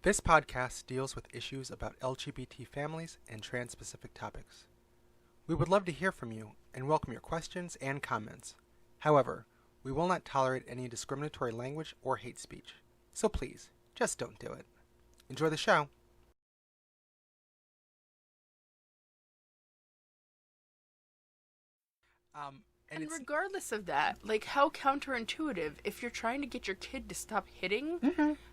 This podcast deals with issues about LGBT families and trans-specific topics. We would love to hear from you and welcome your questions and comments. However, we will not tolerate any discriminatory language or hate speech. So please, just don't do it. Enjoy the show. And regardless of that, like, how counterintuitive, if you're trying to get your kid to stop hitting,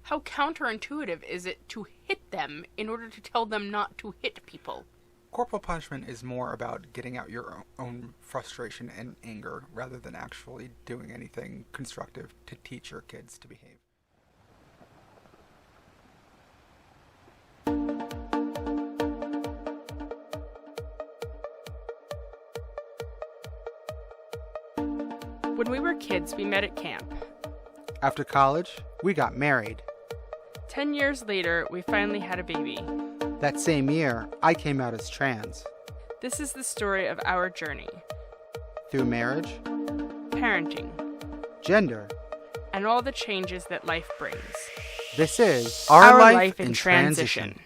how counterintuitive is it to hit them in order to tell them not to hit people? Corporal punishment is more about getting out your own frustration and anger rather than actually doing anything constructive to teach your kids to behave. When we were kids, we met at camp. After college, we got married. 10 years later, we finally had a baby. That same year, I came out as trans. This is the story of our journey. Through marriage, Parenting. gender, And all the changes that life brings. this is Our Life in Transition.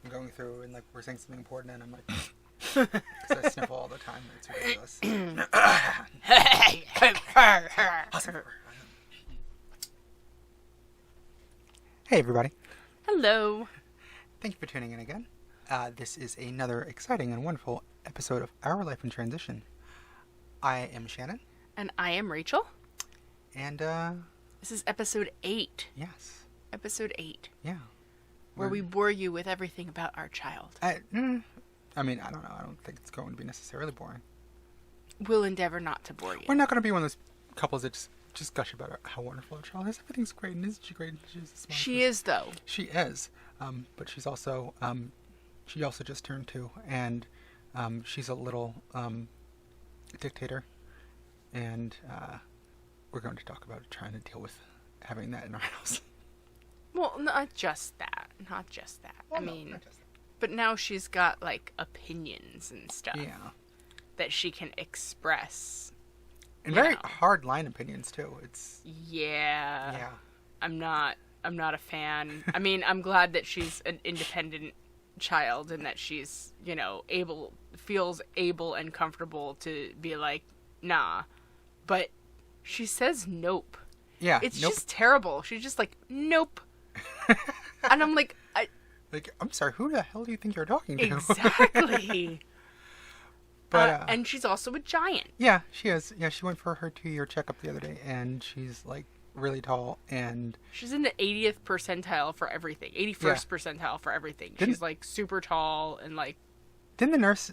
I'm going through and we're saying something important and I'm like, because I sniffle all the time. It's ridiculous. Hey everybody. Hello. Thank you for tuning in again. This is another exciting and wonderful episode of Our Life in Transition. I am Shannon. And I am Rachel. And, This is episode 8. yes. Episode 8. Yeah. Where we bore you with everything about our child. I mean, I don't know. I don't think it's going to be necessarily boring. We'll endeavor not to bore you. We're not going to be one of those couples that just gush about how wonderful our child is. Everything's great, and isn't she great? And she's a smart She person. is, though. She is. But she's also, she also just turned 2, and she's a little dictator, and we're going to talk about trying to deal with having that in our house. Well, not just that. Not just that. Well, I no, mean, not just that. but now she's got, opinions and stuff Yeah. that she can express. And you very know. hard line opinions, too. It's, Yeah. yeah. I'm not a fan. I mean, I'm glad that she's an independent child and that she's, feels able and comfortable to be like, nah. But she says nope. Yeah. It's nope. just terrible. She's just like, nope. And I'm like, I'm sorry, who the hell do you think you're talking to? exactly. But, and she's also a giant. yeah, she is. Yeah, she went for her 2-year checkup the other day, and she's, really tall, and... She's in the 80th percentile for everything. 81st percentile for everything. She's, super tall and, Didn't the nurse,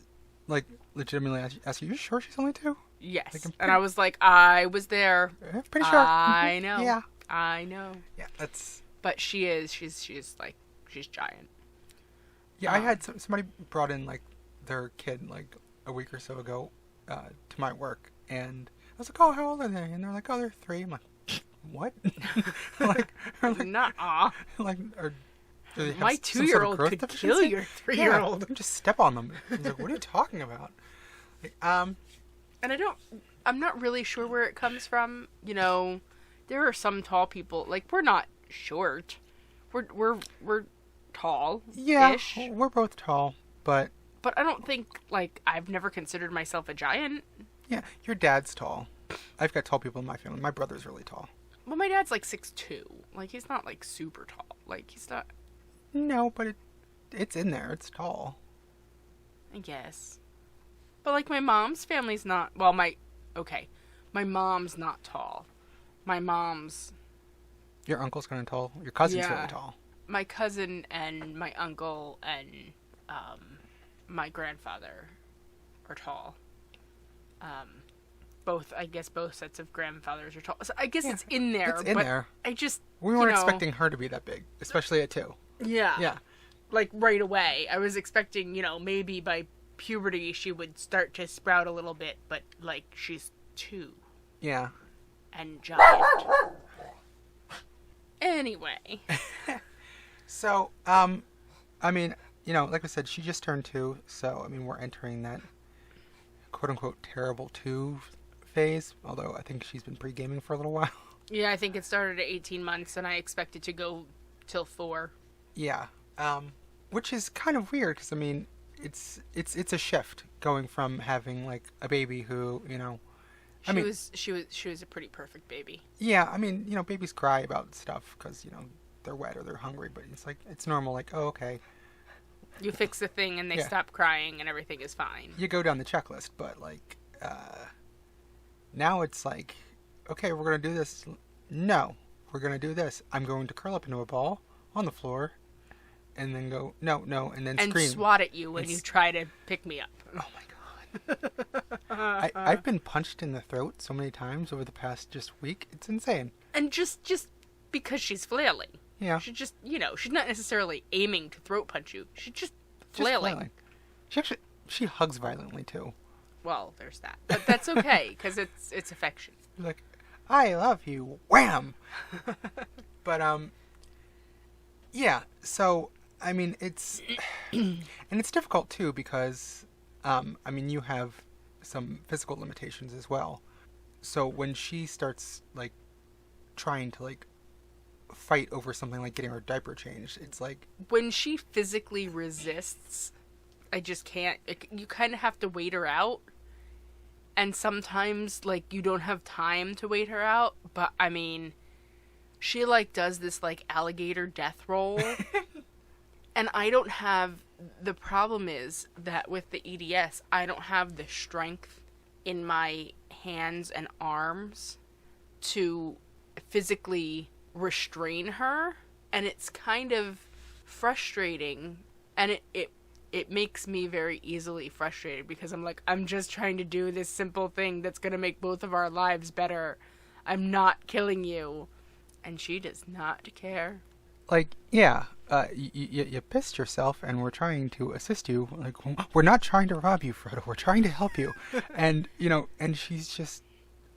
legitimately ask you sure she's only 2? yes. And I was like, I was there. I'm pretty sure. I know. Yeah. I know. Yeah, that's... But she is. She's giant. Yeah, I had somebody brought in, their kid, a week or so ago to my work, and I was like, oh, how old are they? And they're like, oh, they're 3. I'm like, what? Nuh-uh. Or do they have My some sort of 2-year-old growth could deficiency? kill your 3-year-old. Yeah, just step on them. I was like, what are you talking about? And I'm not really sure where it comes from. There are some tall people. We're not short. We're tall. Yeah, we're both tall, but I don't think, I've never considered myself a giant. yeah, your dad's tall. I've got tall people in my family. My brother's really tall. Well, my dad's 6'2". He's not super tall. He's not. No, but it's in there. It's tall. I guess. But my mom's family's not. Well, my mom's not tall. My mom's. Your uncle's kind of tall. Your cousin's Yeah. really tall. My cousin and my uncle and my grandfather are tall. Both sets of grandfathers are tall. So I guess it's in there. It's in there. I just We weren't expecting her to be that big, especially at 2. Yeah. Yeah. Right away. I was expecting, maybe by puberty she would start to sprout a little bit, but she's 2 Yeah. and giant. Anyway. So, I mean, like I said, she just turned 2, so, I mean, we're entering that quote-unquote terrible 2 phase, although I think she's been pre-gaming for a little while. Yeah, I think it started at 18 months, and I expect it to go till 4. Yeah, which is kind of weird, because, I mean, it's a shift going from having, like, a baby who, She was a pretty perfect baby. Yeah, I mean, babies cry about stuff because, they're wet or they're hungry, but it's like, it's normal, like, oh, okay. You fix the thing and they stop crying and everything is fine. You go down the checklist, but, like, now it's like, okay, we're going to do this. No, we're going to do this. I'm going to curl up into a ball on the floor and then go, no, and then scream. And swat at you when you try to pick me up. Oh, my God. I've been punched in the throat so many times over the past just week. It's insane. And just because she's flailing. Yeah. She just, she's not necessarily aiming to throat punch you. She's just flailing. She hugs violently, too. Well, there's that. But that's okay, because it's affection. Like, I love you. Wham! But, yeah, so, I mean, it's... and it's difficult, too, because, I mean, you have some physical limitations as well. So when she starts, like, trying to, like, fight over something like getting her diaper changed, it's like... When she physically resists, I just can't... You kind of have to wait her out. And sometimes, like, you don't have time to wait her out. But, I mean, she, like, does this, like, alligator death roll. And I don't have... The problem is that with the EDS, I don't have the strength in my hands and arms to physically restrain her, and it's kind of frustrating, and it makes me very easily frustrated because I'm like, I'm just trying to do this simple thing that's gonna make both of our lives better. I'm not killing you, and she does not care. Like, yeah, you pissed yourself, and we're trying to assist you. Like, we're not trying to rob you, Frodo. We're trying to help you. And, and she's just,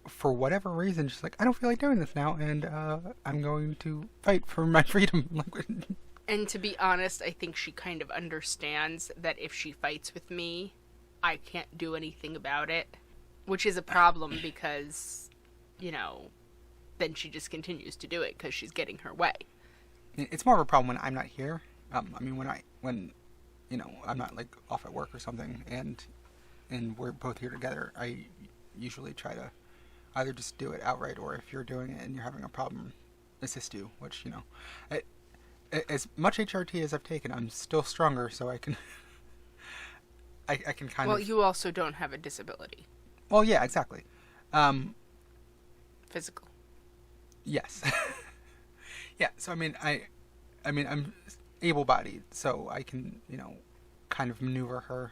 for whatever reason, she's like, I don't feel like doing this now, and I'm going to fight for my freedom. And to be honest, I think she kind of understands that if she fights with me, I can't do anything about it, which is a problem because, then she just continues to do it because she's getting her way. It's more of a problem when I'm not here. I mean, when I'm not, like, off at work or something, and we're both here together, I usually try to either just do it outright, or if you're doing it and you're having a problem, assist you, which, as much HRT as I've taken, I'm still stronger, so I can I can kind of... Well, you also don't have a disability. Well, yeah, exactly. Physical. Yes. Yeah, so I mean, I'm able-bodied, so I can, kind of maneuver her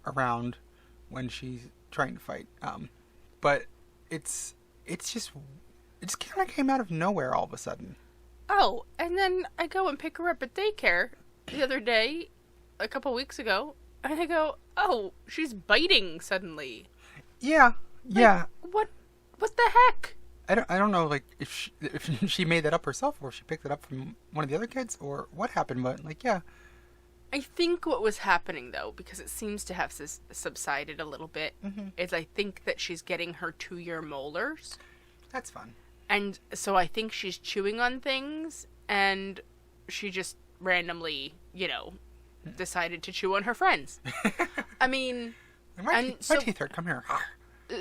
around when she's trying to fight. But it just kind of came out of nowhere all of a sudden. Oh, and then I go and pick her up at daycare the other day, a couple weeks ago, and I go, oh, she's biting suddenly. Yeah, yeah. What the heck? I don't know, like, if she made that up herself, or if she picked it up from one of the other kids, or what happened, but, like, yeah. I think what was happening, though, because it seems to have subsided a little bit, is I think that she's getting her 2-year molars. That's fun. And so I think she's chewing on things, and she just randomly, decided to chew on her friends. I mean... My teeth hurt, come here.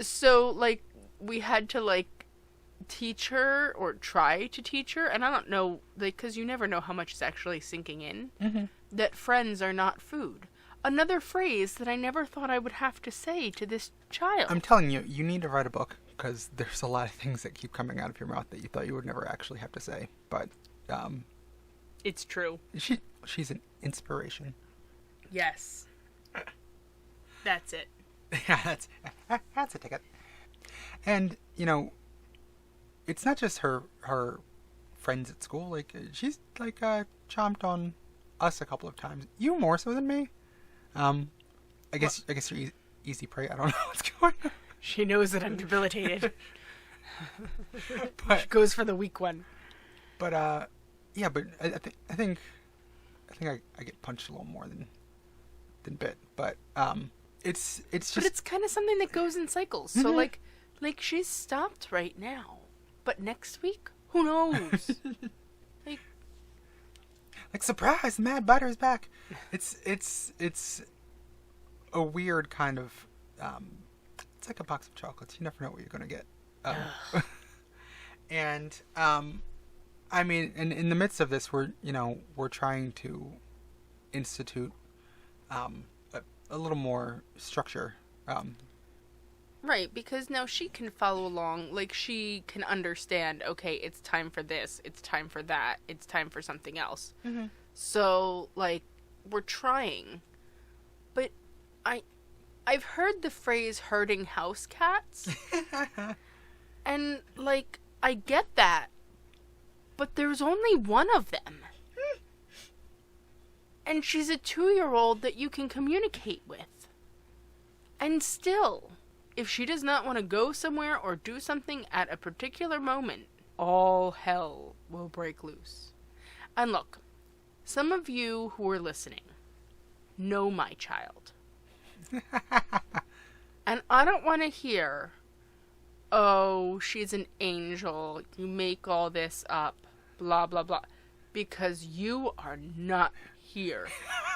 So, like, we had to, like, teach her, or try to teach her, and I don't know, like, because you never know how much is actually sinking in, that friends are not food. Another phrase that I never thought I would have to say to this child. I'm telling you, you need to write a book, because there's a lot of things that keep coming out of your mouth that you thought you would never actually have to say, but, It's true. She's an inspiration. Yes. That's it. Yeah, that's a ticket. And, it's not just her friends at school. Like, she's, like, chomped on us a couple of times. You more so than me. I guess you're easy prey. I don't know what's going on. She knows that I'm debilitated. But she goes for the weak one. But yeah, but I think I get punched a little more than bit, but it's just. But it's kind of something that goes in cycles. So like she's stopped right now, but next week, who knows? Like surprise, Mad Butter is back. It's a weird kind of. It's like a box of chocolates. You never know what you're gonna get. And I mean, in the midst of this, we're trying to institute a little more structure. Right, because now she can follow along. Like, she can understand, okay, it's time for this, it's time for that, it's time for something else. Mm-hmm. So, like, we're trying. But I've heard the phrase herding house cats. And, like, I get that. But there's only one of them. And she's a 2-year-old that you can communicate with. And still, if she does not want to go somewhere or do something at a particular moment, all hell will break loose. And look, some of you who are listening know my child. And I don't want to hear, oh, she's an angel, you make all this up, blah, blah, blah. Because you are not here.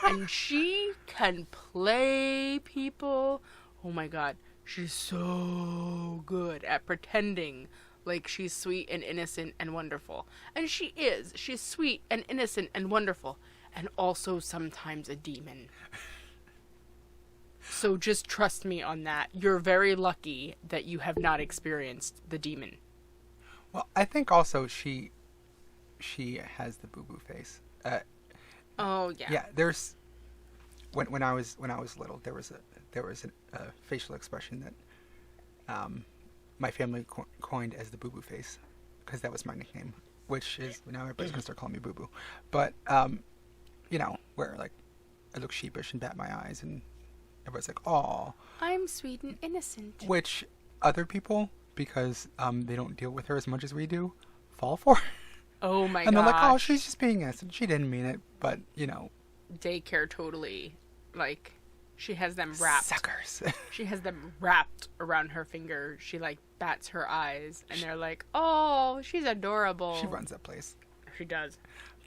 And she can play people. Oh my god. She's so good at pretending like she's sweet and innocent and wonderful. And she is. She's sweet and innocent and wonderful. And also sometimes a demon. So just trust me on that. You're very lucky that you have not experienced the demon. Well, I think also she has the boo-boo face. Oh, yeah. Yeah, there's... When I was little, there was a facial expression that my family coined as the boo-boo face, because that was my nickname, which is now everybody's gonna start calling me boo-boo. But where like I look sheepish and bat my eyes, and everybody's like, "Aw, I'm sweet and innocent." Which other people, because they don't deal with her as much as we do, fall for. Oh my god! And they're like, "Oh, she's just being innocent. She didn't mean it," but daycare totally, like, she has them wrapped. Suckers. She has them wrapped around her finger. She, like, bats her eyes, and they're like, oh, she's adorable. She runs that place. She does.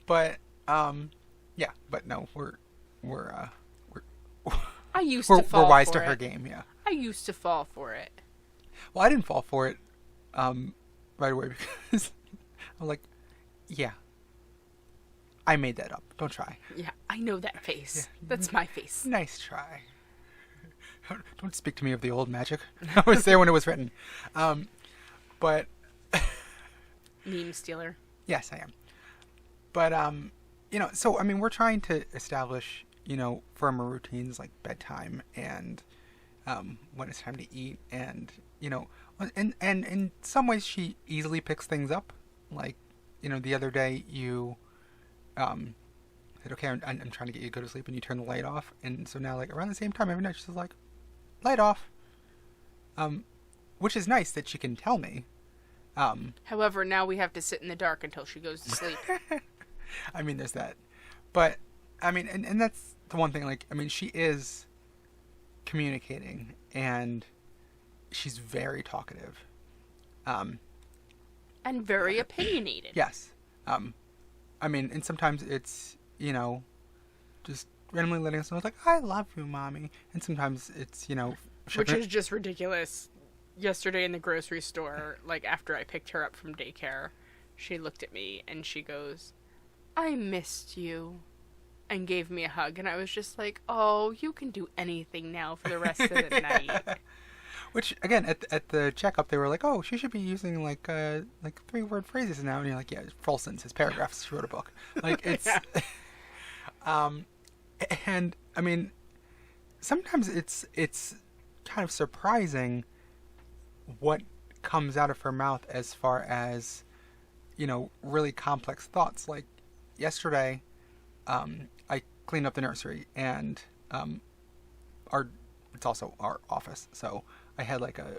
But, yeah, but no, we're I used to fall for it. We're wise to her game, yeah. I used to fall for it. Well, I didn't fall for it, right away, because I'm like, yeah. I made that up. Don't try. Yeah, I know that face. Yeah. That's my face. Nice try. Don't speak to me of the old magic. I was there when it was written. But... Meme stealer. Yes, I am. But, so, I mean, we're trying to establish, firmer routines like bedtime and when it's time to eat. And, and in some ways she easily picks things up. Like, the other day you... said, okay, I'm trying to get you to go to sleep, and you turn the light off, and so now, like, around the same time every night, she's like, light off, which is nice that she can tell me. However, now we have to sit in the dark until she goes to sleep. I mean, there's that, but, I mean, and that's the one thing, like, I mean, she is communicating, and she's very talkative, and very opinionated. Yes. I mean, and sometimes it's, just randomly letting us know, like, I love you, Mommy. And sometimes it's, which is just ridiculous. Yesterday in the grocery store, like, after I picked her up from daycare, she looked at me and she goes, I missed you, and gave me a hug. And I was just like, oh, you can do anything now for the rest of the night. Which, again, at the checkup, they were like, oh, she should be using, like 3-word phrases now. And you're like, yeah, full sentences, paragraphs. She wrote a book. Like, it's... and, I mean, sometimes it's kind of surprising what comes out of her mouth as far as, really complex thoughts. Like, yesterday, I cleaned up the nursery, and it's also our office, so... I had like a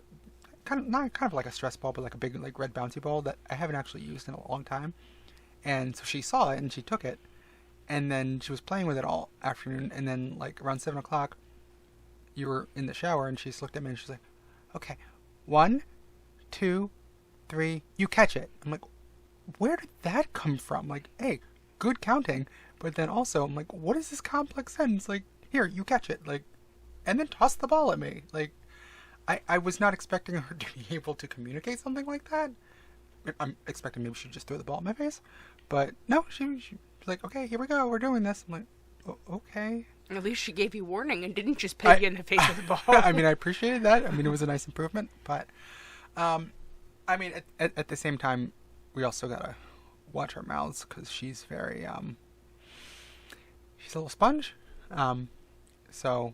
not kind of like a stress ball, but like a big like red bouncy ball that I haven't actually used in a long time, And so she saw it and she took it. And then she was playing with it all afternoon. And then like around 7 o'clock, you were in the shower and she just looked at me and she's like, okay, 1, 2, 3, you catch it. I'm like, where did that come from? Like, hey, good counting. But then also, I'm like, what is this complex sentence? Like, here, you catch it. Like, and then toss the ball at me. Like, I was not expecting her to be able to communicate something like that. I'm expecting maybe she'd just throw the ball in my face. But no, she was like, okay, here we go. We're doing this. I'm like, okay. At least she gave you warning and didn't just peg you in the face with the ball. I mean, I appreciated that. I mean, it was a nice improvement. But, I mean, at the same time, we also got to watch our mouths because she's very, she's a little sponge. So.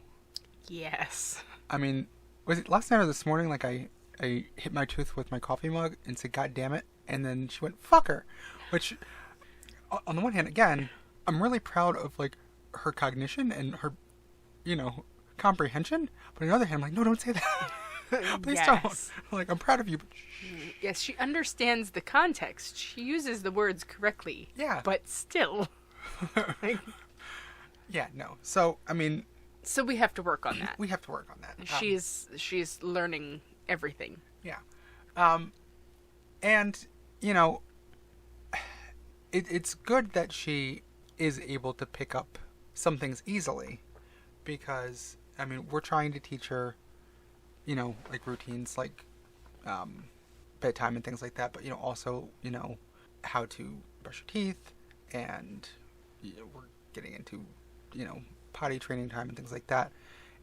Yes. I mean, was it last night or this morning? Like, I hit my tooth with my coffee mug and said, God damn it. And then she went, fuck her. Which, on the one hand, again, I'm really proud of, like, her cognition and her, comprehension. But on the other hand, I'm like, no, don't say that. Please don't. Like, I'm proud of you. But yes, she understands the context. She uses the words correctly. Yeah. But still. Like, yeah, no. So, I mean. So we have to work on that. We have to work on that. She's learning everything. Yeah. And, it's good that she is able to pick up some things easily because, I mean, we're trying to teach her, like routines like bedtime and things like that, but, also, how to brush your teeth and we're getting into, potty training time and things like that.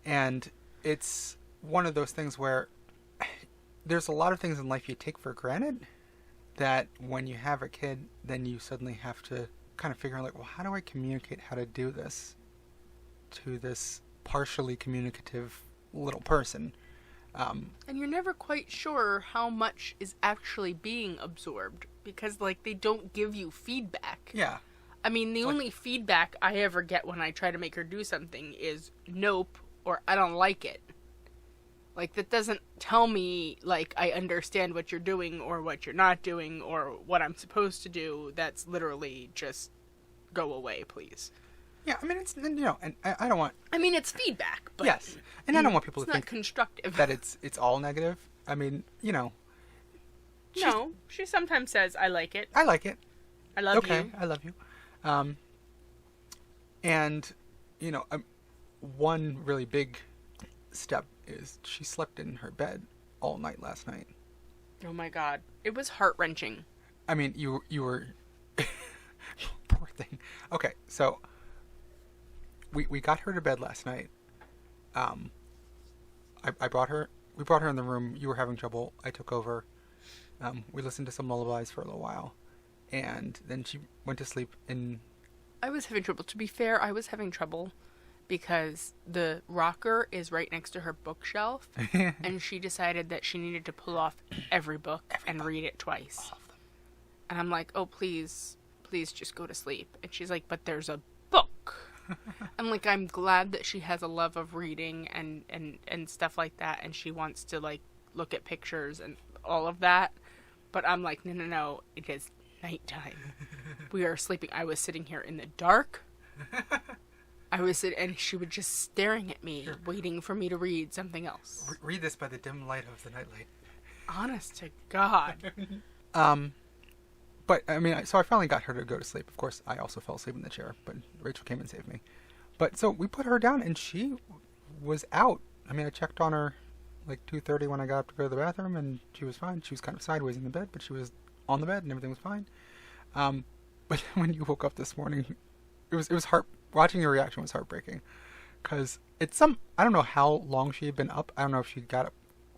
And it's one of those things where there's a lot of things in life you take for granted that when you have a kid, then you suddenly have to kind of figure out, like, well, how do I communicate how to do this to this partially communicative little person? And you're never quite sure how much is actually being absorbed because, like, they don't give you feedback. Yeah. I mean, the only feedback I ever get when I try to make her do something is nope or I don't like it. Like, that doesn't tell me, like, I understand what you're doing or what you're not doing or what I'm supposed to do. That's literally just go away, please. Yeah, I mean, it's, and I don't want... I mean, it's feedback, but... Yes, and I don't want people to think... It's not constructive. That it's all negative. I mean, No, she sometimes says, I like it. I like it. I love you. Okay, I love you. And, one really big step is she slept in her bed all night last night. Oh my God. It was heart-wrenching. I mean, you were... Poor thing. Okay, so we got her to bed last night. We brought her in the room. You were having trouble. I took over. We listened to some lullabies for a little while. And then she went to sleep in... I was having trouble. To be fair, I was having trouble because the rocker is right next to her bookshelf. And she decided that she needed to pull off every book and read it twice. All of them. And I'm like, oh, please just go to sleep. And she's like, but there's a book. I'm like, I'm glad that she has a love of reading and stuff like that. And she wants to, like, look at pictures and all of that. But I'm like, no, it is nighttime. We are sleeping. I was sitting here in the dark. And she was just staring at me, waiting for me to read something else. Read this by the dim light of the nightlight. Honest to God. But, I mean, so I finally got her to go to sleep. Of course, I also fell asleep in the chair, but Rachel came and saved me. But, so we put her down, and she was out. I mean, I checked on her like 2:30 when I got up to go to the bathroom, and she was fine. She was kind of sideways in the bed, but she was on the bed, and everything was fine. But when you woke up this morning, it was watching your reaction was heartbreaking. Because I don't know how long she had been up. I don't know if she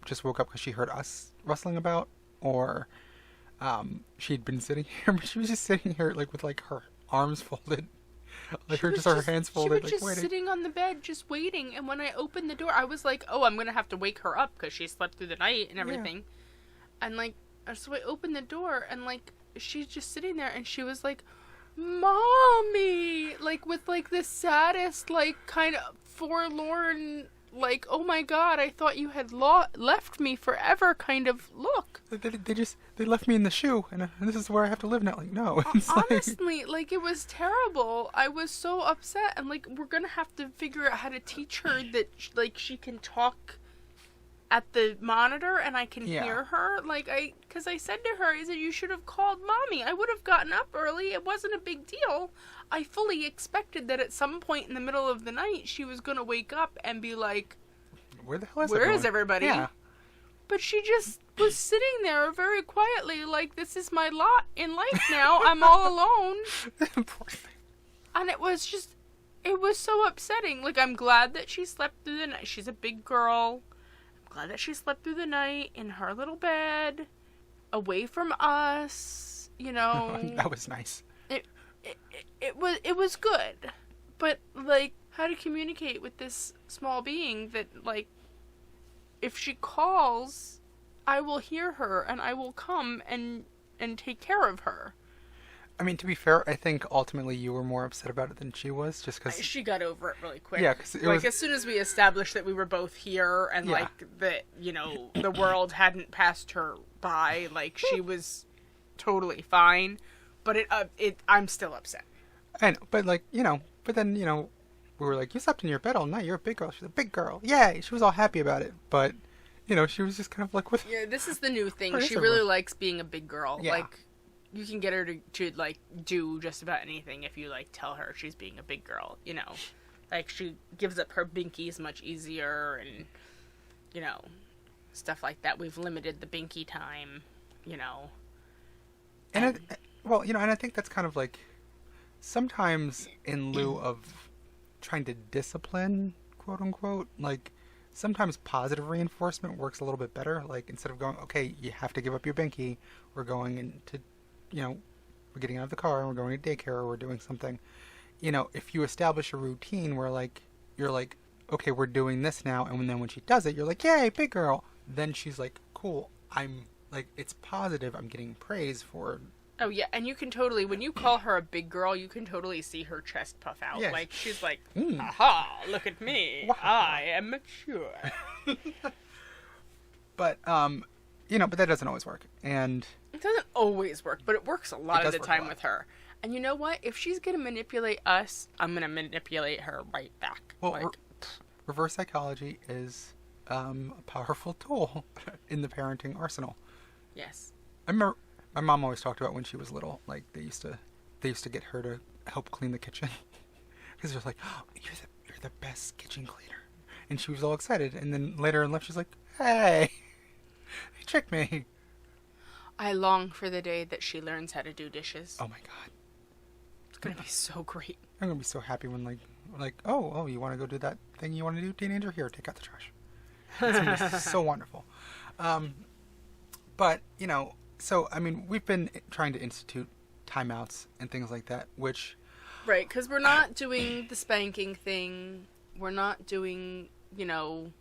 just woke up because she heard us rustling about, or she'd been sitting here, but she was just sitting here like with like her arms folded, like her hands folded, she was like just waiting. sitting on the bed, just waiting. And when I opened the door, I was like, "Oh, I'm gonna have to wake her up because she slept through the night and everything." Yeah. And like, so I opened the door, and like, she's just sitting there, and she was like, "Mommy," like with like the saddest, like kind of forlorn like, oh my god, I thought you had left me forever kind of look. They left me in the shoe, and this is where I have to live now. Like, no. It's Honestly, like, it was terrible. I was so upset, and, like, we're gonna have to figure out how to teach her that, like, she can talk at the monitor and I can hear her. Like, because I said to her, I said, you should have called Mommy. I would have gotten up early. It wasn't a big deal. I fully expected that at some point in the middle of the night, she was going to wake up and be like, where the hell is Where is everybody? Yeah. But she just was sitting there very quietly, like, this is my lot in life now. I'm all alone. Poor thing. And it was so upsetting. Like, I'm glad that she slept through the night. She's a big girl. Glad that she slept through the night in her little bed, away from us, you know. That was nice. It was good. But, like, how to communicate with this small being that, like, if she calls, I will hear her and I will come and take care of her. I mean, to be fair, I think ultimately you were more upset about it than she was, just because... She got over it really quick. Yeah, because as soon as we established that we were both here and, like, that, you know, the world hadn't passed her by, like, she was totally fine. But I'm still upset. I know, but, like, you know, but then, you know, we were like, you slept in your bed all night, you're a big girl. She's a big girl. Yay! She was all happy about it, but, you know, she was just kind of like, what? Yeah, this is the new thing. She really likes being a big girl. Yeah. Like, you can get her to like do just about anything if you like tell her she's being a big girl, you know. Like, she gives up her binkies much easier and, you know, stuff like that. We've limited the binky time, you know. And well, you know, and I think that's kind of like sometimes in lieu of trying to discipline, quote unquote, like sometimes positive reinforcement works a little bit better. Like, instead of going, okay, you have to give up your binky, we're going into, you know, we're getting out of the car and we're going to daycare or we're doing something. You know, if you establish a routine where, like, you're like, okay, we're doing this now, and then when she does it, you're like, yay, big girl. Then she's like, cool, I'm, like, it's positive, I'm getting praise for... Oh, yeah, and you can totally, when you call her a big girl, you can totally see her chest puff out. Yes. Like, she's like, aha, look at me, wow. I am mature. But, you know, but that doesn't always work, and... It doesn't always work, but it works a lot of the time with her. And you know what? If she's going to manipulate us, I'm going to manipulate her right back. Well, like, reverse psychology is a powerful tool in the parenting arsenal. Yes. I remember my mom always talked about when she was little, like, they used to get her to help clean the kitchen. Because they're like, oh, you're the best kitchen cleaner. And she was all excited. And then later in life, she's like, hey, you tricked me. I long for the day that she learns how to do dishes. Oh my God. It's going to be so great. I'm going to be so happy when, like, oh, you want to go do that thing you want to do, teenager? Here, take out the trash. It's going to be so wonderful. But, you know, so, I mean, we've been trying to institute timeouts and things like that, which... Right, because we're not doing the spanking thing. We're not doing, you know,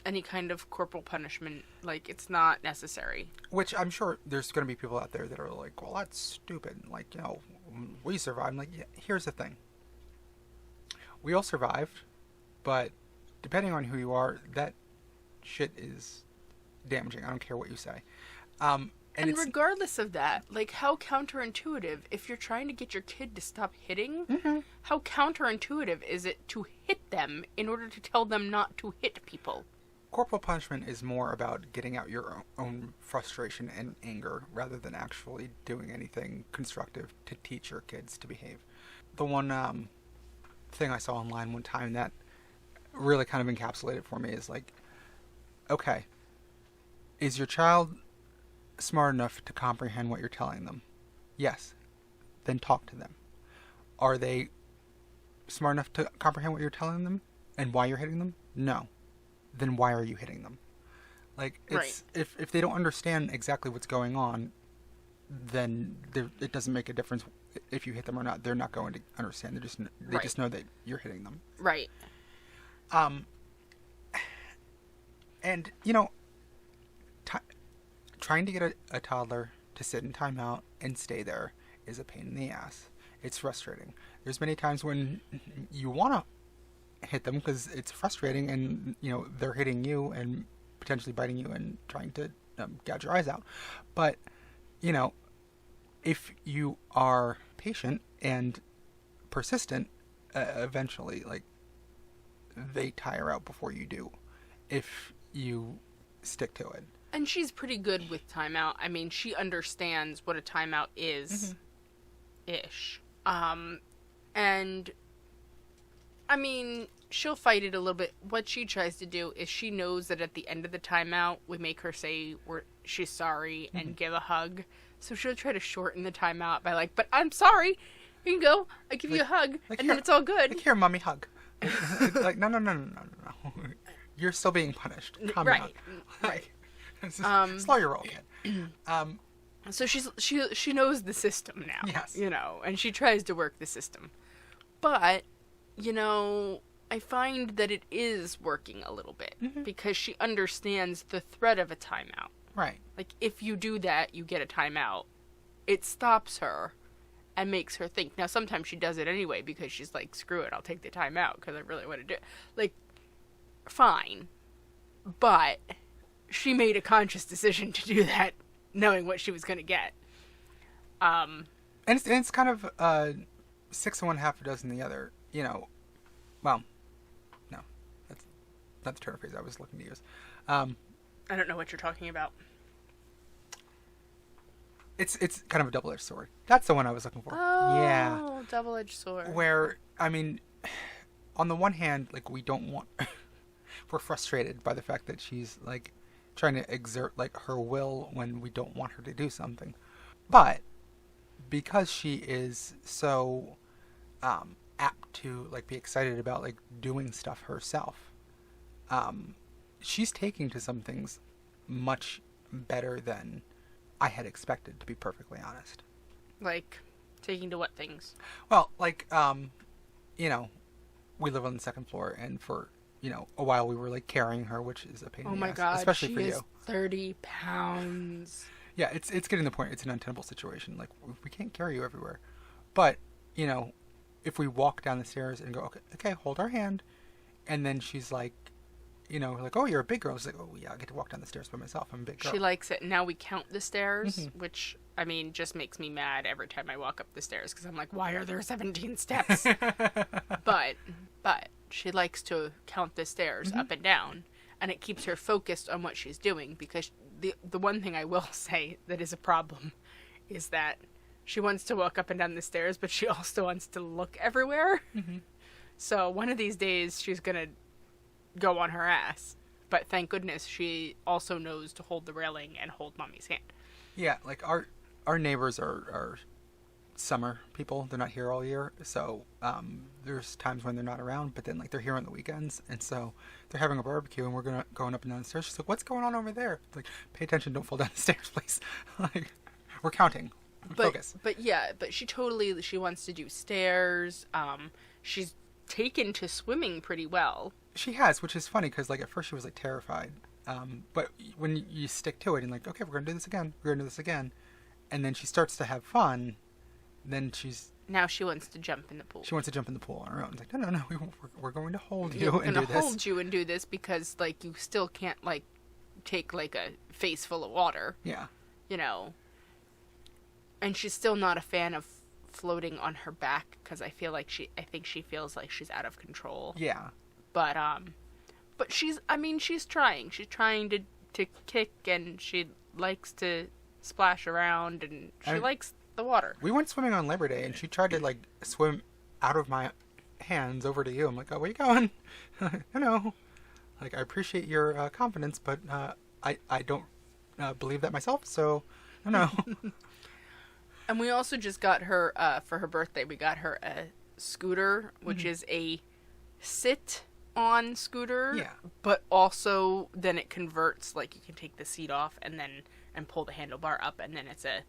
any kind of corporal punishment. Like, it's not necessary. Which I'm sure there's going to be people out there that are like, well, that's stupid. Like, you know, we survived. I'm like, yeah, here's the thing. We all survived, but depending on who you are, that shit is damaging. I don't care what you say. And regardless of that, like, how counterintuitive, if you're trying to get your kid to stop hitting, how counterintuitive is it to hit them in order to tell them not to hit people? Corporal punishment is more about getting out your own frustration and anger rather than actually doing anything constructive to teach your kids to behave. The one thing I saw online one time that really kind of encapsulated for me is like, okay, is your child smart enough to comprehend what you're telling them? Yes. Then talk to them. Are they smart enough to comprehend what you're telling them and why you're hitting them? No. Then why are you hitting them? Like, it's, right. if they don't understand exactly what's going on, then it doesn't make a difference if you hit them or not. They're not going to understand. They just know that you're hitting them. Right. And, you know, trying to get a toddler to sit in timeout and stay there is a pain in the ass. It's frustrating. There's many times when you want to hit them because it's frustrating, and they're hitting you and potentially biting you and trying to gouge your eyes out. But if you are patient and persistent, eventually, like, they tire out before you do, if you stick to it. And she's pretty good with timeout. I mean, she understands what a timeout is, ish. And I mean, she'll fight it a little bit. What she tries to do is she knows that at the end of the timeout, we make her say she's sorry and give a hug. So she'll try to shorten the timeout by like, but I'm sorry. You can go. I give you a hug, and then it's all good. Like, here, mommy, hug. Like, no. You're still being punished. Calm down. Right. Slow your roll, kid. So she knows the system now. Yes. And she tries to work the system. But, I find that it is working a little bit because she understands the threat of a timeout. Right. Like, if you do that, you get a timeout. It stops her and makes her think. Now, sometimes she does it anyway because she's like, screw it, I'll take the timeout because I really want to do it. Like, fine. But she made a conscious decision to do that, knowing what she was going to get. And it's kind of 6 of one, half a dozen the other. Well, no, that's not the turn of phrase I was looking to use. I don't know what you're talking about. It's kind of a double-edged sword. That's the one I was looking for. Oh, yeah, double-edged sword. Where, I mean, on the one hand, like, we don't want... we're frustrated by the fact that she's, like, trying to exert, like, her will when we don't want her to do something. But because she is so apt to, like, be excited about, like, doing stuff herself, she's taking to some things much better than I had expected, to be perfectly honest. Like, taking to what things? Well, like, we live on the second floor, and for, a while we were, like, carrying her, which is a pain in the ass. Oh my god, especially she for is you. 30 pounds. Yeah, it's getting to the point, it's an untenable situation. Like, we can't carry you everywhere. But, if we walk down the stairs and go, okay, hold our hand, and then she's like, like, oh, you're a big girl. She's like, oh, yeah, I get to walk down the stairs by myself. I'm a big girl. She likes it. Now we count the stairs, which, I mean, just makes me mad every time I walk up the stairs, because I'm like, why are there 17 steps? But she likes to count the stairs up and down, and it keeps her focused on what she's doing, because the one thing I will say that is a problem is that she wants to walk up and down the stairs, but she also wants to look everywhere. So one of these days she's going to go on her ass. But thank goodness she also knows to hold the railing and hold mommy's hand. Yeah, like our neighbors are summer people. They're not here all year. So there's times when they're not around, but then, like, they're here on the weekends. And so they're having a barbecue, and we're going up and down the stairs. She's like, what's going on over there? It's like, pay attention, don't fall down the stairs, please. Like, we're counting. Focus. But she wants to do stairs. She's taken to swimming pretty well. She has, which is funny because, like, at first she was, like, terrified. But when you stick to it and, like, okay, we're going to do this again. We're going to do this again. And then she starts to have fun. Then now she wants to jump in the pool. She wants to jump in the pool on her own. It's like, no, we're going to hold you and do this. We're going to hold you and do this because, like, you still can't, like, take, like, a face full of water. Yeah. And she's still not a fan of floating on her back because I think she feels like she's out of control. Yeah. But she's trying. She's trying to kick, and she likes to splash around, and she likes the water. We went swimming on Labor Day, and she tried to, like, swim out of my hands over to you. I'm like, oh, where you going? Like, I appreciate your confidence, but I don't believe that myself, so no. And we also just got her, for her birthday, we got her a scooter, which is a sit-on scooter. Yeah. But also, then it converts, like, you can take the seat off and pull the handlebar up, and then it's a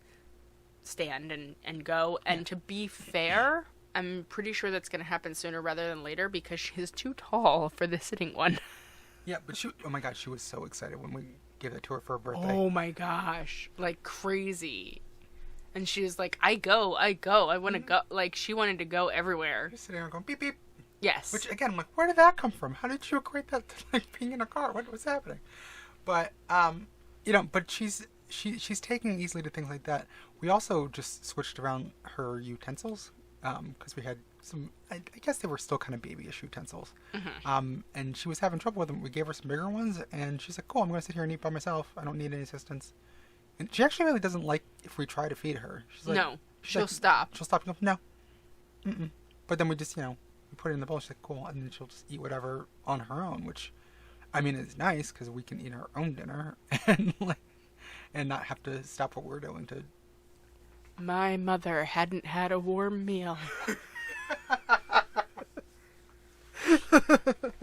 stand and go. And to be fair, I'm pretty sure that's going to happen sooner rather than later, because she's too tall for the sitting one. Yeah, but oh my gosh, she was so excited when we gave it to her for her birthday. Oh my gosh, like crazy. And she was like, I go, I want to go. Like, she wanted to go everywhere. Just sitting there going, beep, beep. Yes. Which, again, I'm like, where did that come from? How did you equate that to, like, being in a car? What was happening? But, but she's taking easily to things like that. We also just switched around her utensils, because we had some, I guess they were still kind of babyish utensils. Mm-hmm. And she was having trouble with them. We gave her some bigger ones, and she's like, cool, I'm going to sit here and eat by myself. I don't need any assistance. And she actually really doesn't like if we try to feed her. She's like, No. She'll stop. She'll stop. No. Mm-mm. But then we just, we put it in the bowl. She's like, cool. And then she'll just eat whatever on her own, which, I mean, is nice because we can eat our own dinner and not have to stop what we're doing to. My mother hadn't had a warm meal.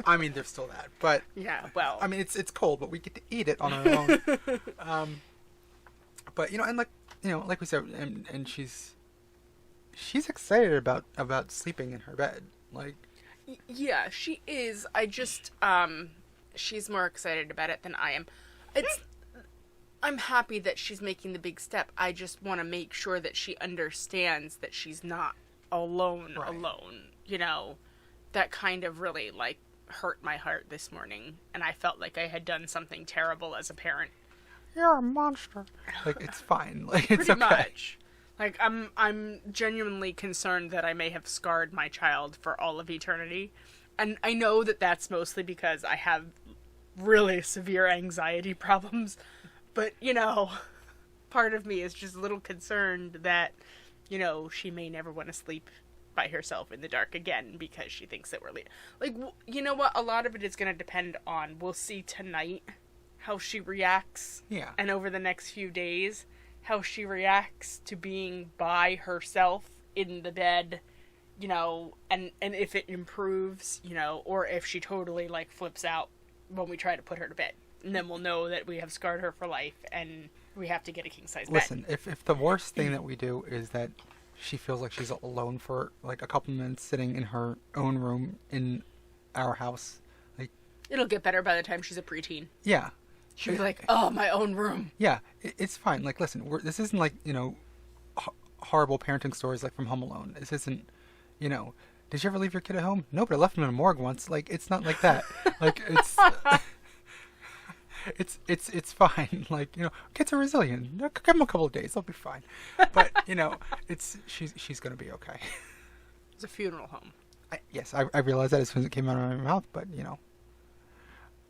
I mean, there's still that, but yeah, well, I mean, it's cold, but we get to eat it on our own. But and like we said, and she's excited about sleeping in her bed. Like, yeah, she is. I just she's more excited about it than I am. I'm happy that she's making the big step. I just want to make sure that she understands that she's not alone. Right. Alone. That kind of really like hurt my heart this morning, and I felt like I had done something terrible as a parent. You're a monster. Like, it's fine. Like, it's Pretty okay. much. Like, I'm genuinely concerned that I may have scarred my child for all of eternity. And I know that that's mostly because I have really severe anxiety problems. But, part of me is just a little concerned that, she may never want to sleep by herself in the dark again because she thinks that we're late. Like, you know what? A lot of it is going to depend on, we'll see tonight how she reacts. Yeah. And over the next few days, how she reacts to being by herself in the bed, and if it improves, or if she totally, like, flips out when we try to put her to bed. And then we'll know that we have scarred her for life and we have to get a king-size bed. Listen, if the worst thing that we do is that she feels like she's alone for, like, a couple minutes sitting in her own room in our house, like... It'll get better by the time she's a preteen. Yeah. She'll be like, oh, my own room. Yeah, it's fine. Like, listen, this isn't like, horrible parenting stories like from Home Alone. This isn't, did you ever leave your kid at home? No, but I left him in a morgue once. Like, it's not like that. Like, it's fine. Like, kids are resilient. Give them a couple of days. They'll be fine. But, she's going to be okay. It's a funeral home. Yes, I realized that as soon as it came out of my mouth, but,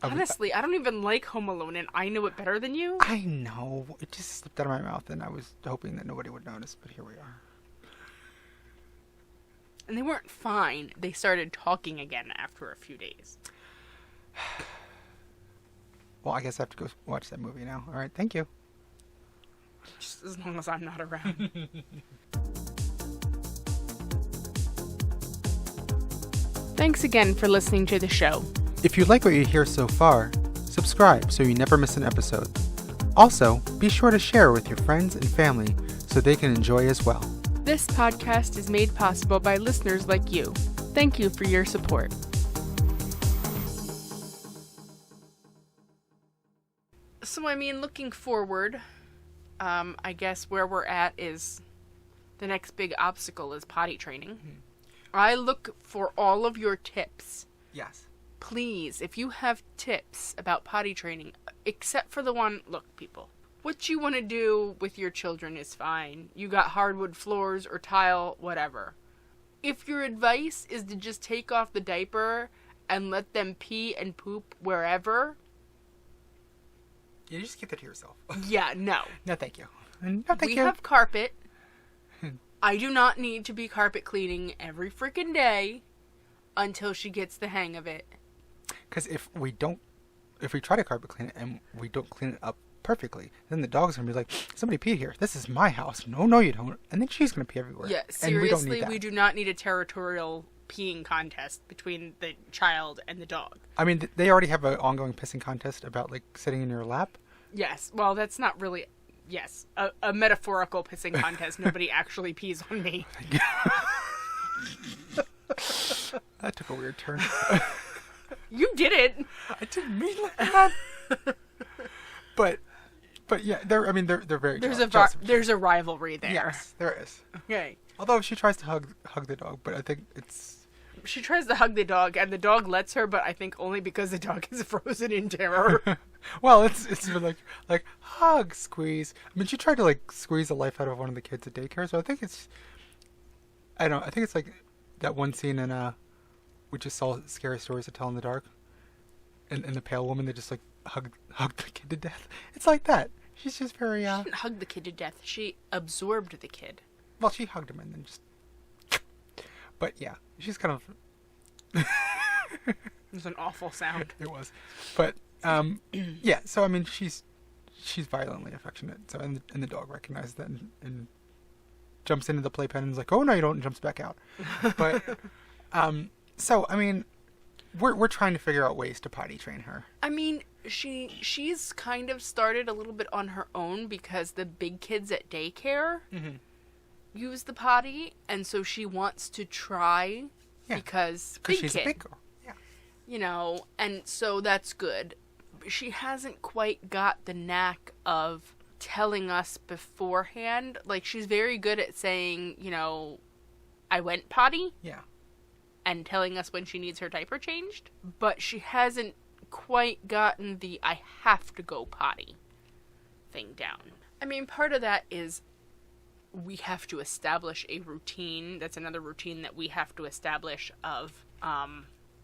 Honestly, I don't even like Home Alone, and I know it better than you. I know. It just slipped out of my mouth, and I was hoping that nobody would notice, but here we are. And they weren't fine. They started talking again after a few days. Well, I guess I have to go watch that movie now. All right, thank you. Just as long as I'm not around. Thanks again for listening to the show. If you like what you hear so far, subscribe so you never miss an episode. Also, be sure to share with your friends and family so they can enjoy as well. This podcast is made possible by listeners like you. Thank you for your support. So, looking forward, I guess where we're at is the next big obstacle is potty training. Mm-hmm. I look for all of your tips. Yes. Please, if you have tips about potty training, except for the one, look, people, what you want to do with your children is fine. You got hardwood floors or tile, whatever. If your advice is to just take off the diaper and let them pee and poop wherever... You just keep that to yourself. Yeah, no. No, thank you. No, thank you. We have carpet. I do not need to be carpet cleaning every freaking day until she gets the hang of it. Because if we try to carpet clean it and we don't clean it up perfectly, then the dog's going to be like, somebody pee here. This is my house. No, you don't. And then she's going to pee everywhere. Yeah, seriously, we do not need a territorial peeing contest between the child and the dog. I mean, they already have an ongoing pissing contest about, like, sitting in your lap. Yes. Well, that's not really... Yes. A metaphorical pissing contest. Nobody actually pees on me. That took a weird turn. You did it. I didn't mean like that. But yeah, they're very. There's a rivalry there. Yes, there is. Okay. Although she tries to hug the dog, but I think it's She tries to hug the dog, and the dog lets her, but I think only because the dog is frozen in terror. Well, it's like hug, squeeze. I mean, she tried to like squeeze the life out of one of the kids at daycare, so I think it's like that one scene in we just saw Scary Stories to Tell in the Dark, and the pale woman that just like hugged the kid to death. It's like that. She's just very She didn't hug the kid to death. She absorbed the kid. Well, she hugged him and then just. But yeah, she's kind of. It was an awful sound. It was, but yeah. So I mean, she's violently affectionate. So and the dog recognizes that and jumps into the playpen and is like, "Oh no, you don't!" and jumps back out. But so I mean, we're trying to figure out ways to potty train her. I mean, she's kind of started a little bit on her own because the big kids at daycare use the potty, and so she wants to try because she's a big girl. Yeah. You know, and so that's good. She hasn't quite got the knack of telling us beforehand. Like, she's very good at saying, you know, I went potty. Yeah. And telling us when she needs her diaper changed. But she hasn't quite gotten the I have to go potty thing down. I mean, part of that is we have to establish a routine. That's another routine that we have to establish of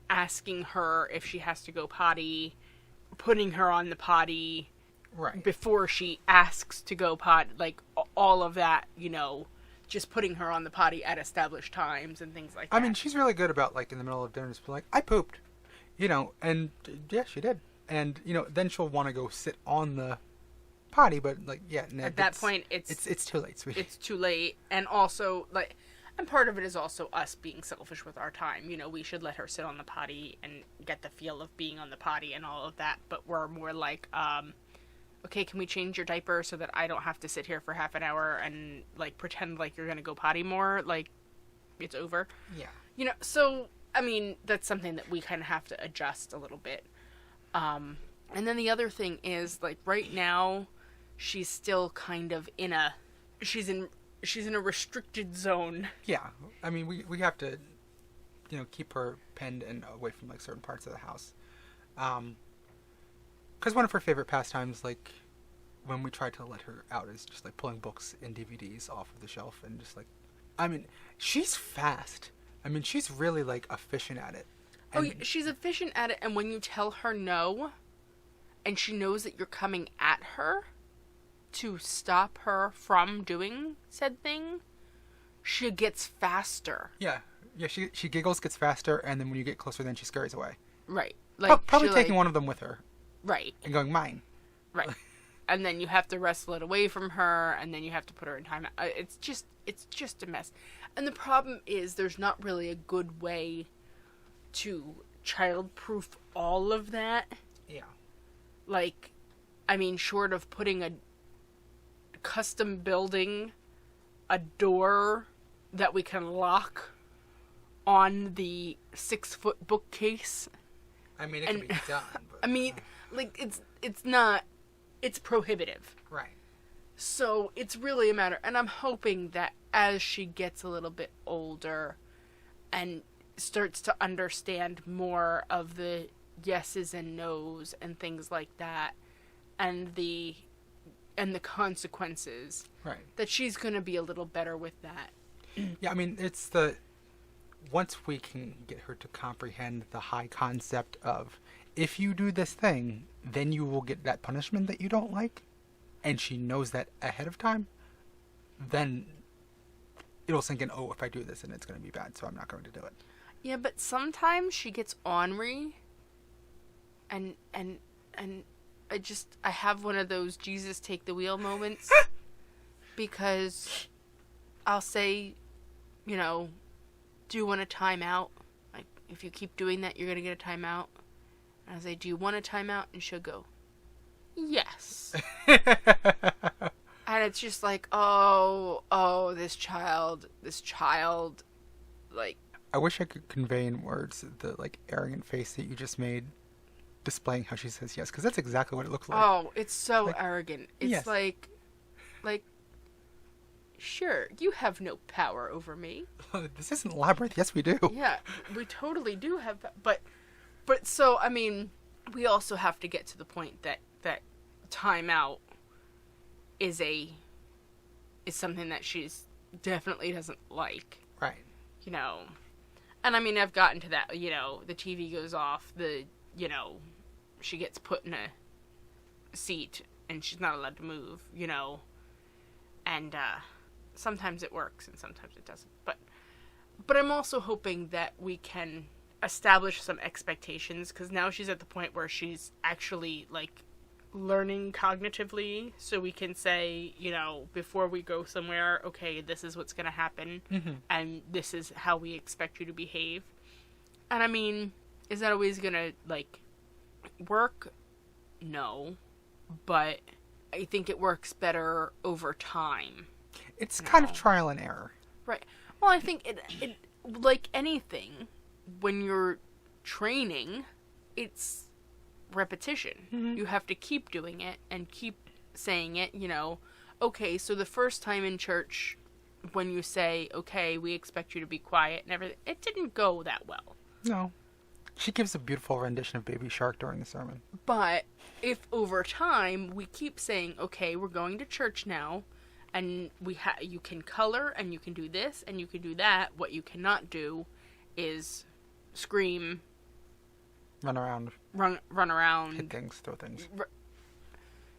asking her if she has to go potty, putting her on the potty before she asks to go potty, like all of that, you know, just putting her on the potty at established times and things like that. I mean, she's really good about, like, in the middle of dinner, just be like, I pooped, you know, and yeah, she did. And, you know, then she'll want to go sit on the potty, but, like, yeah. At that point, it's too late, sweetie. It's too late. And also, like, and part of it is also us being selfish with our time. You know, we should let her sit on the potty and get the feel of being on the potty and all of that. But we're more like, okay, can we change your diaper so that I don't have to sit here for half an hour and, like, pretend like you're going to go potty more? Like, it's over. Yeah. You know, so, I mean, that's something that we kind of have to adjust a little bit. And then the other thing is, like, right now, she's still kind of in a, she's in a restricted zone. Yeah. I mean, we have to, you know, keep her penned and away from, like, certain parts of the house. Because one of her favorite pastimes, like, when we try to let her out, is just, like, pulling books and DVDs off of the shelf and just, like, I mean, she's fast. I mean, she's really, like, efficient at it. And she's efficient at it, and when you tell her no, and she knows that you're coming at her to stop her from doing said thing, she gets faster. Yeah. Yeah, she giggles, gets faster, and then when you get closer, then she scurries away. Right. Like, probably taking one of them with her. Right. And going, mine. Right. And then you have to wrestle it away from her, and then you have to put her in timeout. It's just a mess. And the problem is there's not really a good way to child-proof all of that. Yeah. Like, I mean, short of putting a custom building a door that we can lock on the 6-foot bookcase. I mean, it can be done. But, I mean, like, it's not, it's prohibitive. Right. So it's really a matter, and I'm hoping that as she gets a little bit older and starts to understand more of the yeses and nos and things like that, and the consequences, right, that she's going to be a little better with that. Yeah, I mean, once we can get her to comprehend the high concept of, if you do this thing, then you will get that punishment that you don't like, and she knows that ahead of time, then it'll sink in, oh, if I do this, then it's going to be bad, so I'm not going to do it. Yeah, but sometimes she gets ornery, and I have one of those Jesus take the wheel moments, because I'll say, you know, do you want a timeout? Like, if you keep doing that, you're going to get a timeout. And I'll say, do you want a timeout? And she'll go, yes. And it's just like, oh, this child, like. I wish I could convey in words the, like, arrogant face that you just made, displaying how she says yes, because that's exactly what it looks like. Oh, it's so like, arrogant. It's yes. like, Sure, you have no power over me. This isn't Labyrinth. Yes, we do. Yeah, we totally do have, but so, I mean, we also have to get to the point that timeout is something that she's definitely doesn't like. Right. You know, and I mean, I've gotten to that, you know, the TV goes off, she gets put in a seat and she's not allowed to move, you know, and, sometimes it works and sometimes it doesn't, but I'm also hoping that we can establish some expectations, because now she's at the point where she's actually, like, learning cognitively, so we can say, you know, before we go somewhere, okay, this is what's going to happen, and this is how we expect you to behave. And I mean, is that always going to, like, work? No. But I think it works better over time. It's kind of trial and error. Right. Well, I think it like anything, when you're training, it's repetition. You have to keep doing it and keep saying it, you know. Okay, so the first time in church, when you say, okay, we expect you to be quiet and everything, it didn't go that well. No. She gives a beautiful rendition of Baby Shark during the sermon. But if over time we keep saying, okay, we're going to church now, and you can color, and you can do this, and you can do that, what you cannot do is scream, Run around. Run around. Hit things, throw things.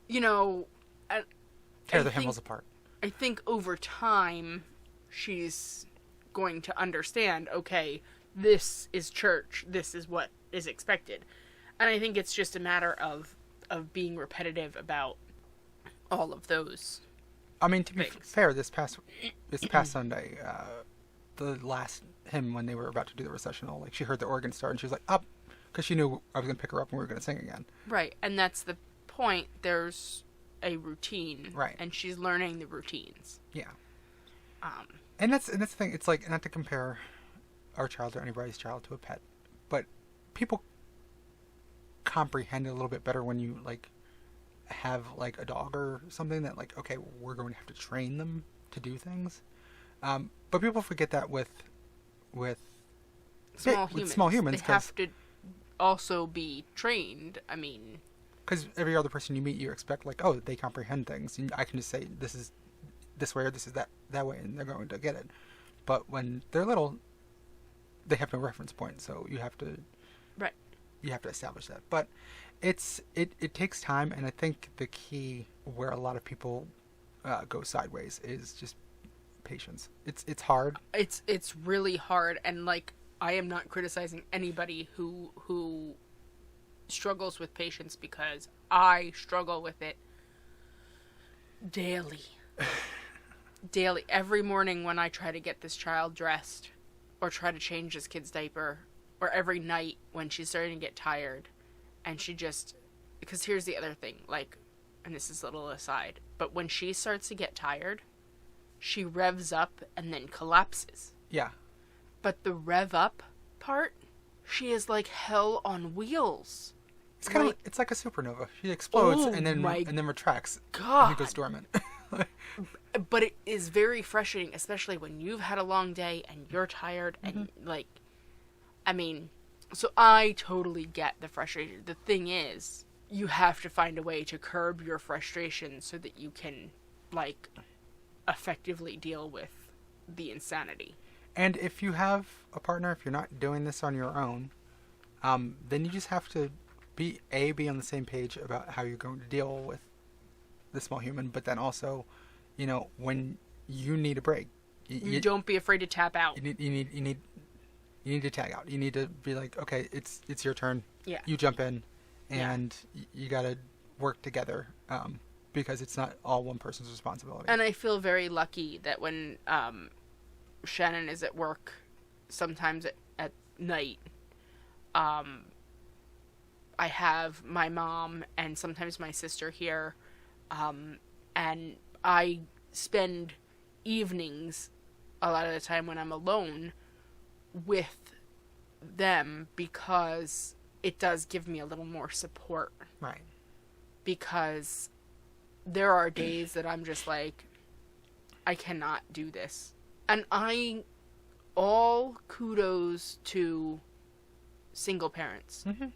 You know, Tear the hymnals apart. I think over time, she's going to understand, okay, this is church, this is what is expected. And I think it's just a matter of being repetitive about all of those. I mean, to be fair, this past Sunday, the last hymn when they were about to do the recessional, like, she heard the organ start and she was like, up, because she knew I was going to pick her up and we were going to sing again. Right, and that's the point. There's a routine. Right. And she's learning the routines. Yeah. And that's the thing. It's like, not to compare our child or anybody's child to a pet, but people comprehend it a little bit better when you, like, have, like, a dog or something that, like, okay, we're going to have to train them to do things. But people forget that with small humans. They have to also be trained. I mean, because every other person you meet, you expect, like, oh, they comprehend things. And I can just say, this is this way or this is that way, and they're going to get it. But when they're little, they have no reference point, so you have to establish that. But it takes time, and I think the key where a lot of people go sideways is just patience. It's hard. It's really hard, and, like, I am not criticizing anybody who struggles with patience, because I struggle with it daily. Daily. Every morning when I try to get this child dressed or try to change this kid's diaper, or every night when she's starting to get tired and she just, because here's the other thing, like, and this is a little aside, but when she starts to get tired, she revs up and then collapses. Yeah. But the rev up part, she is like hell on wheels. It's kind of it's like a supernova. She explodes and then retracts. God. And it goes dormant. But it is very frustrating, especially when you've had a long day and you're tired and, like, I mean, so I totally get the frustration. The thing is, you have to find a way to curb your frustration so that you can, like, effectively deal with the insanity. And if you have a partner, if you're not doing this on your own, then you just have to be on the same page about how you're going to deal with the small human, but then also, you know, when you need a break, you don't be afraid to tap out. You need to tag out. You need to be like, okay, it's your turn. Yeah. You jump in, and you got to work together, because it's not all one person's responsibility. And I feel very lucky that when Shannon is at work, sometimes at night, I have my mom and sometimes my sister here, and I spend evenings a lot of the time when I'm alone with them, because it does give me a little more support. Right. Because there are days that I'm just like, I cannot do this. And all kudos to single parents. Mm-hmm.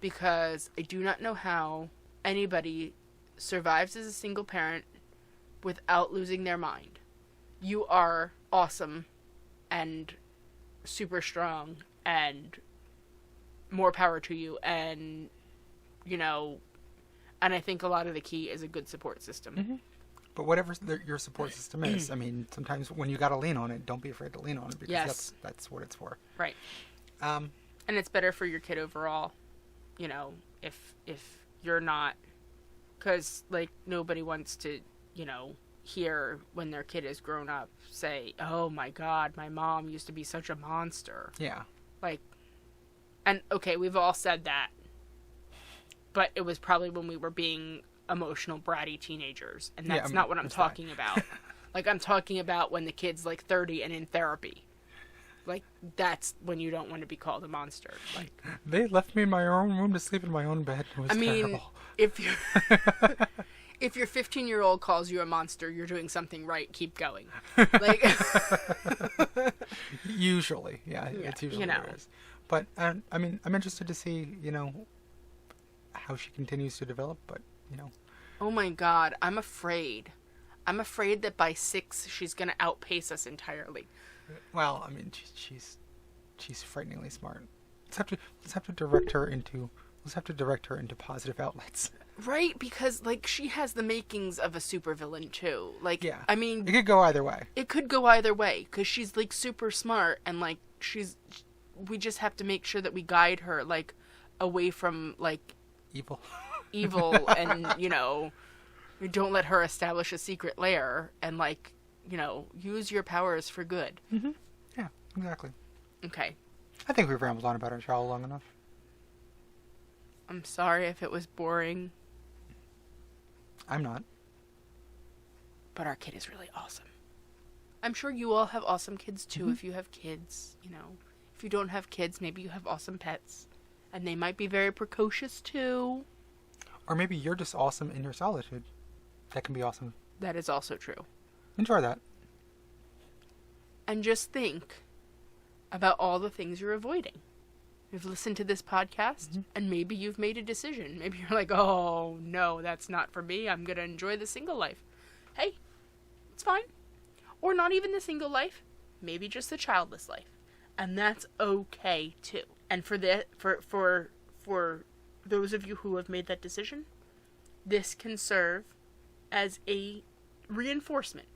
Because I do not know how anybody survives as a single parent without losing their mind. You are awesome and super strong and more power to you, and and I think a lot of the key is a good support system. Mm-hmm. But whatever your support system is, I mean, sometimes when you got to lean on it, don't be afraid to lean on it, because that's what it's for. Right. And it's better for your kid overall, if you're not, because like nobody wants to, hear when their kid is grown up say, "Oh my God, my mom used to be such a monster." Yeah. Like, and okay, we've all said that, but it was probably when we were being emotional, bratty teenagers, and that's not what I'm talking about. Like, I'm talking about when the kid's like 30 and in therapy. Like, that's when you don't want to be called a monster. Like, they left me in my own room to sleep in my own bed. It was terrible. if your 15-year-old calls you a monster, you're doing something right. Keep going. Like, usually, yeah, it's usually what it is. But I mean, I'm interested to see, how she continues to develop. But oh my God, I'm afraid. I'm afraid that by 6, she's gonna outpace us entirely. Well, I mean, she's frighteningly smart. Let's have to direct her into positive outlets. Right, because like she has the makings of a supervillain too. Like, yeah. I mean, it could go either way. It could go either way because she's like super smart, and like we just have to make sure that we guide her like away from like evil, and we don't let her establish a secret lair, and like use your powers for good. Mm-hmm. Yeah, exactly. Okay. I think we've rambled on about our child long enough. I'm sorry if it was boring. I'm not. But our kid is really awesome. I'm sure you all have awesome kids too. Mm-hmm. If you have kids, if you don't have kids, maybe you have awesome pets. And they might be very precocious too. Or maybe you're just awesome in your solitude. That can be awesome. That is also true. Enjoy that. And just think about all the things you're avoiding. You've listened to this podcast, mm-hmm. and maybe you've made a decision. Maybe you're like, oh, no, that's not for me. I'm going to enjoy the single life. Hey, it's fine. Or not even the single life. Maybe just the childless life. And that's okay, too. And for those of you who have made that decision, this can serve as a reinforcement.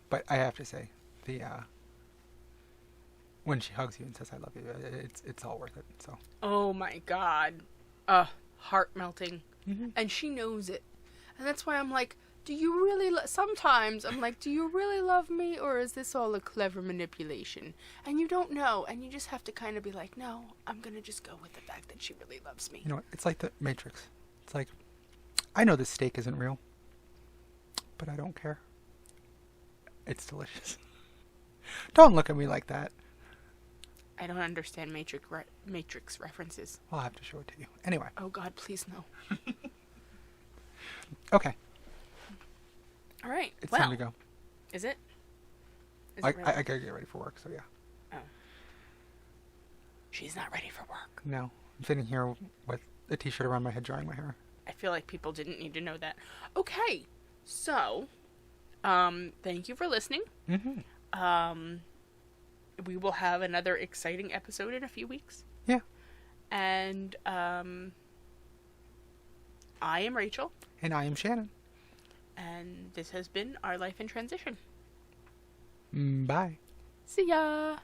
But I have to say, when she hugs you and says, "I love you," it's all worth it. So. Oh my God, heart melting, mm-hmm. And she knows it, and that's why I'm like, do you really? Sometimes I'm like, do you really love me, or is this all a clever manipulation? And you don't know, and you just have to kind of be like, no, I'm gonna just go with the fact that she really loves me. It's like the Matrix. It's like, I know this steak isn't real, but I don't care. It's delicious. Don't look at me like that. I don't understand Matrix references. I'll have to show it to you. Anyway. Oh God, please no. Okay. All right. It's time to go. Is it? I gotta get ready for work, so yeah. Oh. She's not ready for work. No. I'm sitting here with a t-shirt around my head drying my hair. I feel like people didn't need to know that. Okay. So, thank you for listening. Mm-hmm. We will have another exciting episode in a few weeks. Yeah. And I am Rachel. And I am Shannon. And this has been Our Life in Transition. Bye. See ya.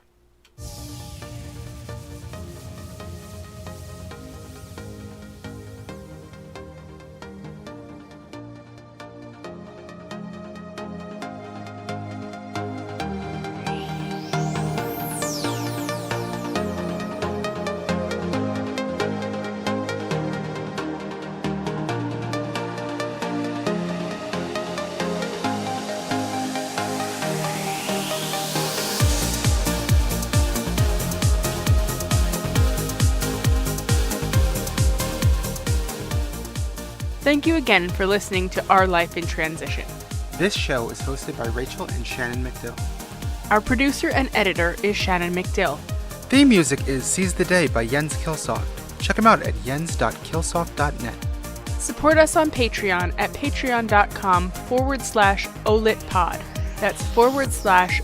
Thank you again for listening to Our Life in Transition. This show is hosted by Rachel and Shannon McDill. Our producer and editor is Shannon McDill. Theme music is Seize the Day by Jens Kiilstofte. Check him out at jens.kiilstofte.net. Support us on Patreon at patreon.com/olitpod. That's /OLITPOD.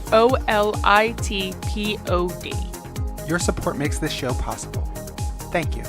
Your support makes this show possible. Thank you.